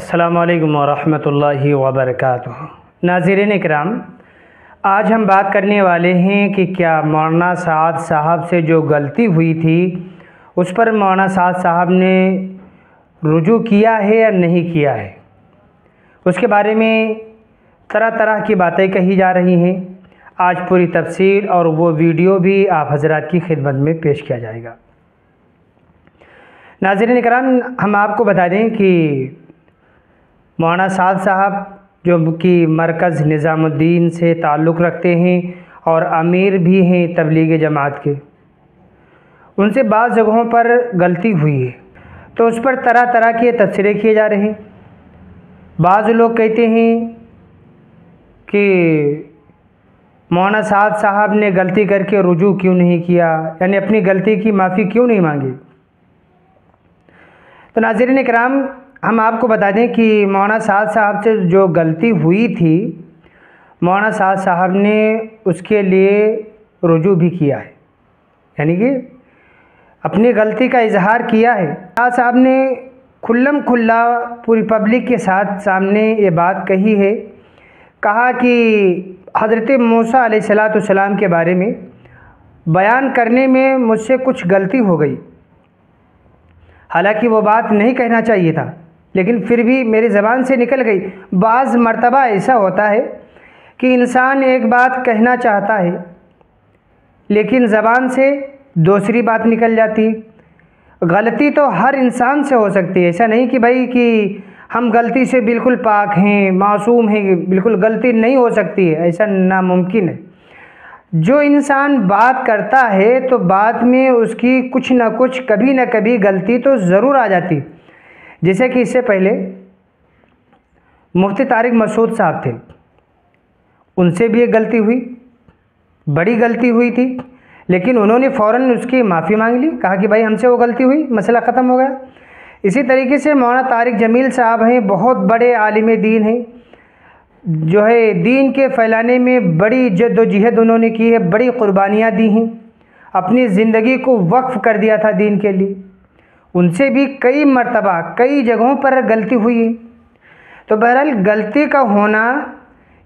अस्सलामुअलैकुम वरहमतुल्लाहि वबरकातुहू। नाज़रीन इकराम, आज हम बात करने वाले हैं कि क्या मौलाना साद साहब से जो गलती हुई थी उस पर मौलाना साद साहब ने रुजू किया है या नहीं किया है। उसके बारे में तरह तरह की बातें कही जा रही हैं। आज पूरी तफसील और वो वीडियो भी आप हज़रात की खिदमत में पेश किया जाएगा। नाज़रीन इकराम, हम आपको बता दें कि मौलाना साद साहब जो कि मरकज़ निज़ामुद्दीन से ताल्लुक़ रखते हैं और अमीर भी हैं तबलीग जमात के, उनसे बाज़ जगहों पर गलती हुई है तो उस पर तरह तरह के तबसरे किए जा रहे हैं। बाज़ लोग कहते हैं कि मौलाना साद साहब ने गलती करके रुजू क्यों नहीं किया, यानी अपनी गलती की माफ़ी क्यों नहीं मांगी। तो नाज़रीन इकराम, हम आपको बता दें कि मौलाना साद साहब से जो गलती हुई थी, मौलाना साद साहब ने उसके लिए रुजू भी किया है, यानी कि अपनी गलती का इजहार किया है। साद साहब ने खुल्लम खुल्ला पूरी पब्लिक के साथ सामने ये बात कही है। कहा कि हज़रत मूसा अलैहिस्सलाम के बारे में बयान करने में मुझसे कुछ गलती हो गई। हालांकि वो बात नहीं कहना चाहिए था, लेकिन फिर भी मेरी ज़बान से निकल गई। बाज़ मर्तबा ऐसा होता है कि इंसान एक बात कहना चाहता है लेकिन ज़बान से दूसरी बात निकल जाती है। गलती तो हर इंसान से हो सकती है, ऐसा नहीं कि भाई कि हम गलती से बिल्कुल पाक हैं, मासूम हैं, बिल्कुल गलती नहीं हो सकती है, ऐसा नामुमकिन है। जो इंसान बात करता है तो बात में उसकी कुछ ना कुछ कभी ना कभी गलती तो ज़रूर आ जाती। जैसे कि इससे पहले मुफ्ती तारिक मसूद साहब थे, उनसे भी एक गलती हुई, बड़ी गलती हुई थी, लेकिन उन्होंने फ़ौरन उसकी माफ़ी मांग ली, कहा कि भाई हमसे वो गलती हुई, मसला ख़त्म हो गया। इसी तरीके से मौलाना तारिक जमील साहब हैं, बहुत बड़े आलिम दीन हैं, जो है दीन के फैलाने में बड़ी जद्दोजहद उन्होंने की है, बड़ी क़ुरबानियाँ दी हैं, अपनी ज़िंदगी को वक्फ़ कर दिया था दीन के लिए। उनसे भी कई मर्तबा कई जगहों पर गलती हुई है। तो बहरहाल गलती का होना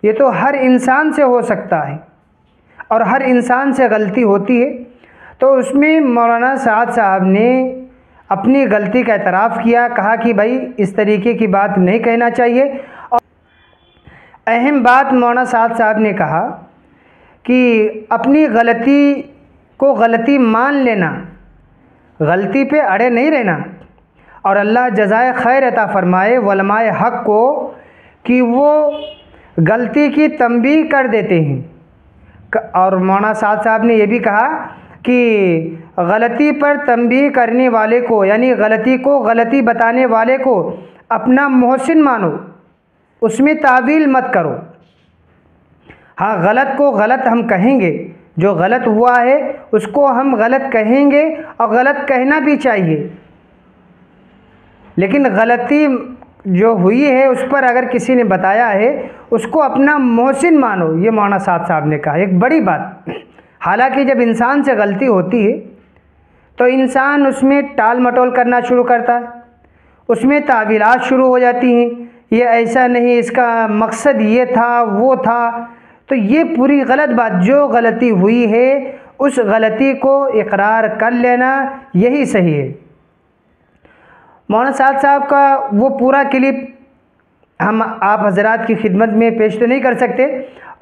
ये तो हर इंसान से हो सकता है और हर इंसान से गलती होती है। तो उसमें मौलाना साद साहब ने अपनी गलती का एतराफ़ किया, कहा कि भाई इस तरीके की बात नहीं कहना चाहिए। और अहम बात मौलाना साद साहब ने कहा कि अपनी गलती को गलती मान लेना, गलती पे अड़े नहीं रहना, और अल्लाह जज़ाए खैर अता फ़रमाए उलमाए हक़ को कि वो गलती की तंबीह कर देते हैं। और मौलाना साद साहब ने यह भी कहा कि गलती पर तंबीह करने वाले को, यानी गलती को गलती बताने वाले को अपना मोहसिन मानो, उसमें तावील मत करो। हाँ, गलत को गलत हम कहेंगे, जो गलत हुआ है उसको हम गलत कहेंगे और गलत कहना भी चाहिए, लेकिन गलती जो हुई है उस पर अगर किसी ने बताया है उसको अपना मोहसिन मानो, ये मौलाना साद साहब ने कहा, एक बड़ी बात। हालांकि जब इंसान से गलती होती है तो इंसान उसमें टाल मटोल करना शुरू करता है, उसमें तावीलात शुरू हो जाती हैं, ये ऐसा नहीं, इसका मकसद ये था, वो था। तो ये पूरी गलत बात, जो गलती हुई है उस गलती को इकरार कर लेना यही सही है। मौलाना साद साहब का वो पूरा क्लिप हम आप हज़रात की खिदमत में पेश तो नहीं कर सकते,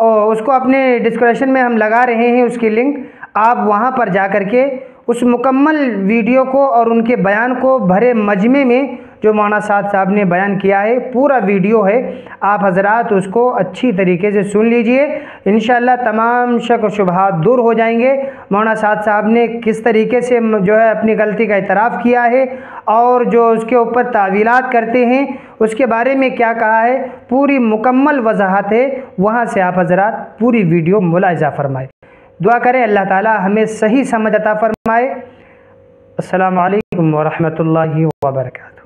और उसको अपने डिस्क्रिप्शन में हम लगा रहे हैं, उसकी लिंक आप वहाँ पर जा कर के उस मुकम्मल वीडियो को और उनके बयान को भरे मजमे में जो मौलाना साद साहब ने बयान किया है, पूरा वीडियो है, आप हज़रात उसको अच्छी तरीके से सुन लीजिए। इंशाअल्लाह तमाम शक व शुबहात दूर हो जाएंगे। मौलाना साद साहब ने किस तरीके से जो है अपनी गलती का एतराफ़ किया है और जो उसके ऊपर तावीलात करते हैं उसके बारे में क्या कहा है, पूरी मुकम्मल वजाहत है, वहाँ से आप हज़रात पूरी वीडियो मुलाहिज़ा फ़रमाए। दुआ करें अल्लाह ताला हमें सही समझ अता फ़रमाए। अस्सलामु अलैकुम वरहमतुल्लाहि वबरकातुहू।